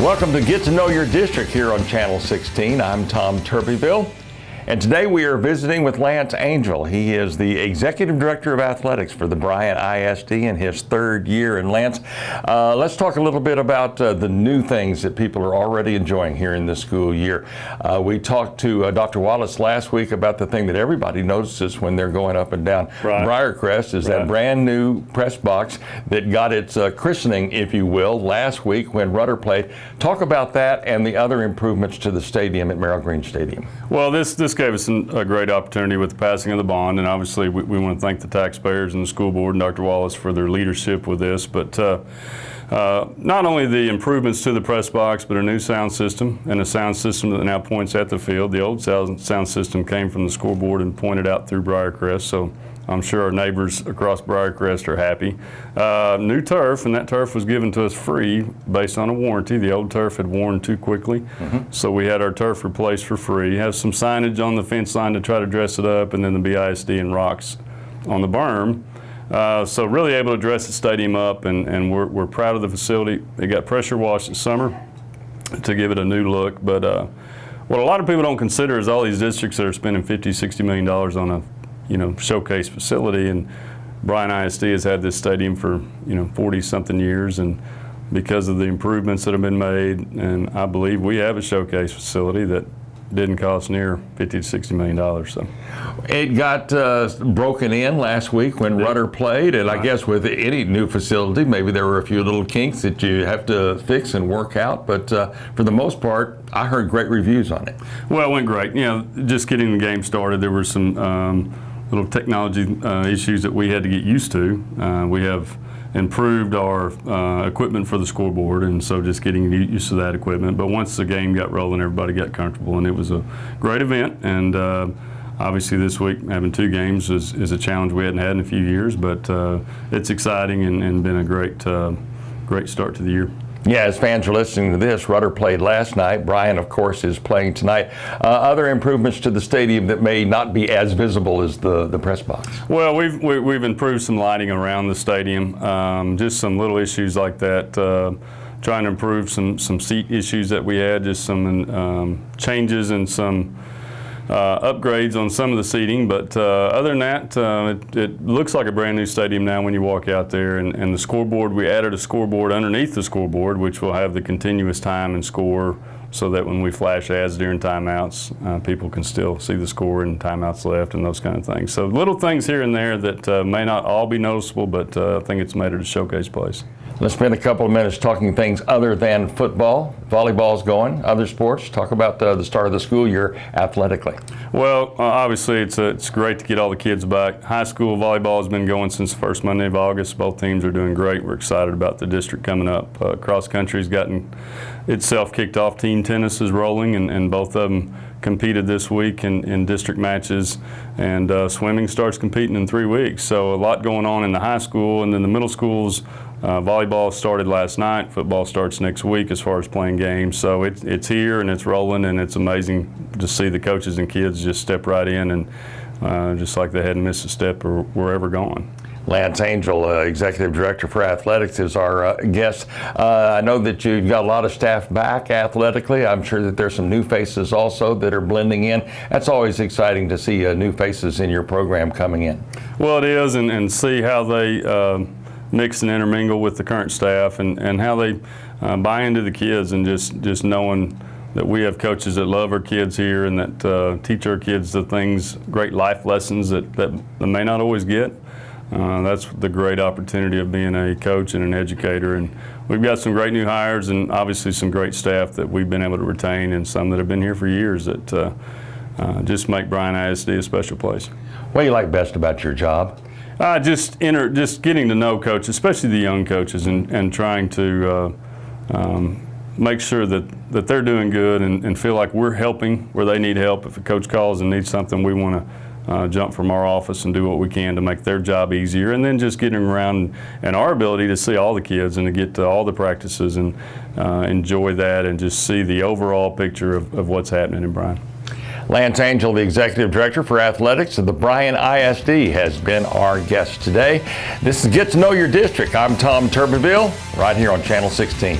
Welcome to Get to Know Your District here on Channel 16. I'm Tom Turbiville. And today we are visiting with Lance Angel. He is the Executive Director of Athletics for the Bryan ISD in his third year. And Lance, let's talk a little bit about the new things that people are already enjoying here in this school year. We talked to Dr. Wallace last week about the thing that everybody notices when they're going up and down Briarcrest is that brand new press box that got its christening, if you will, last week when Rudder played. Talk about that and the other improvements to the stadium at Merrill Green Stadium. Well, this gave us a great opportunity with the passing of the bond, and obviously we want to thank the taxpayers and the school board and Dr. Wallace for their leadership with this. But not only the improvements to the press box, but a new sound system and a sound system that now points at the field. The old sound system came from the scoreboard and pointed out through Briarcrest, so I'm sure our neighbors across Briarcrest are happy. New turf, and that turf was given to us free based on a warranty. The old turf had worn too quickly, so we had our turf replaced for free. Have some signage on the fence line to try to dress it up, and then the BISD and rocks on the berm. So really able to dress the stadium up, and we're proud of the facility. It got pressure washed this summer to give it a new look, but what a lot of people don't consider is all these districts that are spending $50, $60 million on a showcase facility, and Bryan ISD has had this stadium for 40-something years, and because of the improvements that have been made, and I believe we have a showcase facility that didn't cost near $50 to $60 million. So it got broken in last week when Rudder played, and I guess with any new facility, maybe there were a few little kinks that you have to fix and work out, but for the most part, I heard great reviews on it. Well, it went great. Just getting the game started, there were some little technology issues that we had to get used to. We have improved our equipment for the scoreboard, and so just getting used to that equipment. But once the game got rolling, everybody got comfortable, and it was a great event. And obviously this week, having two games is a challenge we hadn't had in a few years, but it's exciting and been a great start to the year. Yeah, as fans are listening to this, Rudder played last night. Bryan, of course, is playing tonight. Other improvements to the stadium that may not be as visible as the press box? Well, we've improved some lighting around the stadium, just some little issues like that. Trying to improve some seat issues that we had, just some changes and some upgrades on some of the seating, but other than that, it looks like a brand new stadium now when you walk out there. And the scoreboard, we added a scoreboard underneath the scoreboard, which will have the continuous time and score, so that when we flash ads during timeouts, people can still see the score and timeouts left and those kind of things. So little things here and there that may not all be noticeable, but I think it's made it a showcase place. Let's spend a couple of minutes talking things other than football. Volleyball's going, other sports. Talk about the start of the school year athletically. Well, obviously it's great to get all the kids back. High school volleyball has been going since the first Monday of August. Both teams are doing great. We're excited about the district coming up. Cross country's gotten itself kicked off. Team tennis is rolling, and both of them competed this week in district matches, and swimming starts competing in 3 weeks. So a lot going on in the high school, and then the middle schools. Volleyball started last night. Football starts next week as far as playing games. So it's here and it's rolling, and it's amazing to see the coaches and kids just step right in and just like they hadn't missed a step or were ever going. Lance Angel, Executive Director for Athletics, is our guest. I know that you've got a lot of staff back athletically. I'm sure that there's some new faces also that are blending in. That's always exciting to see new faces in your program coming in. Well, it is, and see how they mix and intermingle with the current staff, and how they buy into the kids, and just knowing that we have coaches that love our kids here and that teach our kids the things, great life lessons that they may not always get. That's the great opportunity of being a coach and an educator, and we've got some great new hires and obviously some great staff that we've been able to retain, and some that have been here for years that just make Bryan ISD a special place. What do you like best about your job? Just getting to know coaches, especially the young coaches, and trying to make sure that they're doing good and feel like we're helping where they need help. If a coach calls and needs something, we want to jump from our office and do what we can to make their job easier, and then just getting around and our ability to see all the kids and to get to all the practices and enjoy that and just see the overall picture of what's happening in Bryan. Lance Angel, the Executive Director for Athletics of the Bryan ISD, has been our guest today. This is Get to Know Your District. I'm Tom Turbiville, right here on Channel 16.